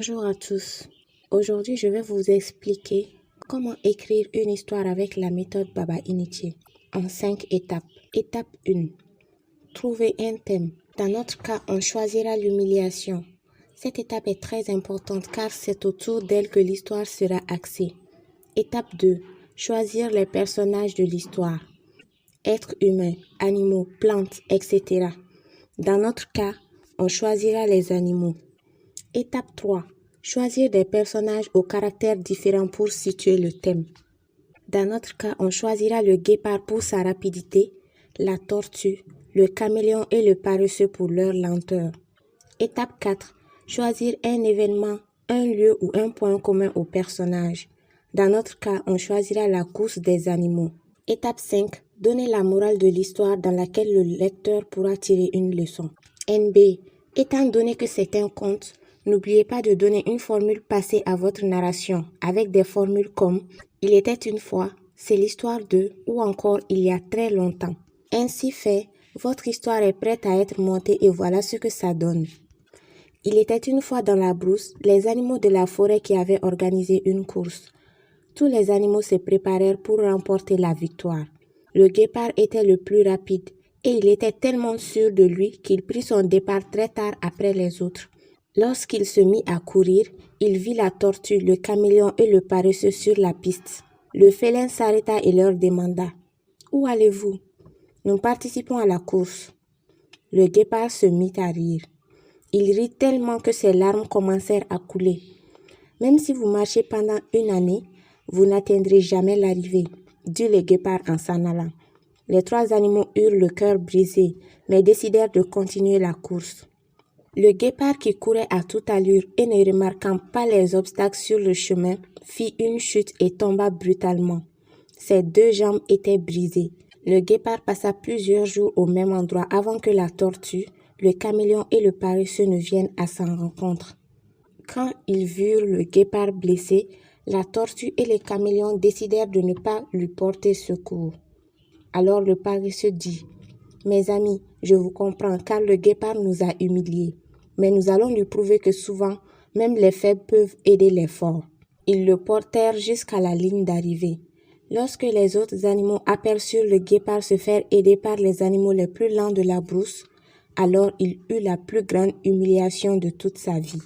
Bonjour à tous. Aujourd'hui, je vais vous expliquer comment écrire une histoire avec la méthode Baba Initié en 5 étapes. Étape 1. Trouver un thème. Dans notre cas, on choisira l'humiliation. Cette étape est très importante car c'est autour d'elle que l'histoire sera axée. Étape 2. Choisir les personnages de l'histoire. Êtres humains, animaux, plantes, etc. Dans notre cas, on choisira les animaux. Étape 3. Choisir des personnages aux caractères différents pour situer le thème. Dans notre cas, on choisira le guépard pour sa rapidité, la tortue, le caméléon et le paresseux pour leur lenteur. Étape 4. Choisir un événement, un lieu ou un point commun aux personnages. Dans notre cas, on choisira la course des animaux. Étape 5. Donner la morale de l'histoire dans laquelle le lecteur pourra tirer une leçon. NB. Étant donné que c'est un conte, n'oubliez pas de donner une formule passée à votre narration avec des formules comme « Il était une fois »,« C'est l'histoire de » ou encore « Il y a très longtemps ». Ainsi fait, votre histoire est prête à être montée et voilà ce que ça donne. Il était une fois dans la brousse les animaux de la forêt qui avaient organisé une course. Tous les animaux se préparèrent pour remporter la victoire. Le guépard était le plus rapide et il était tellement sûr de lui qu'il prit son départ très tard après les autres. Lorsqu'il se mit à courir, il vit la tortue, le caméléon et le paresseux sur la piste. Le félin s'arrêta et leur demanda « Où allez-vous » ?« Nous participons à la course. » Le guépard se mit à rire. Il rit tellement que ses larmes commencèrent à couler. « Même si vous marchez pendant une année, vous n'atteindrez jamais l'arrivée, » dit le guépard en s'en allant. Les 3 animaux eurent le cœur brisé, mais décidèrent de continuer la course. Le guépard qui courait à toute allure et ne remarquant pas les obstacles sur le chemin, fit une chute et tomba brutalement. Ses 2 jambes étaient brisées. Le guépard passa plusieurs jours au même endroit avant que la tortue, le caméléon et le paresseux ne viennent à sa rencontre. Quand ils virent le guépard blessé, la tortue et le caméléon décidèrent de ne pas lui porter secours. Alors le paresseux dit « Mes amis, je vous comprends car le guépard nous a humiliés. Mais nous allons lui prouver que souvent, même les faibles peuvent aider les forts. » Ils le portèrent jusqu'à la ligne d'arrivée. Lorsque les autres animaux aperçurent le guépard se faire aider par les animaux les plus lents de la brousse, alors il eut la plus grande humiliation de toute sa vie.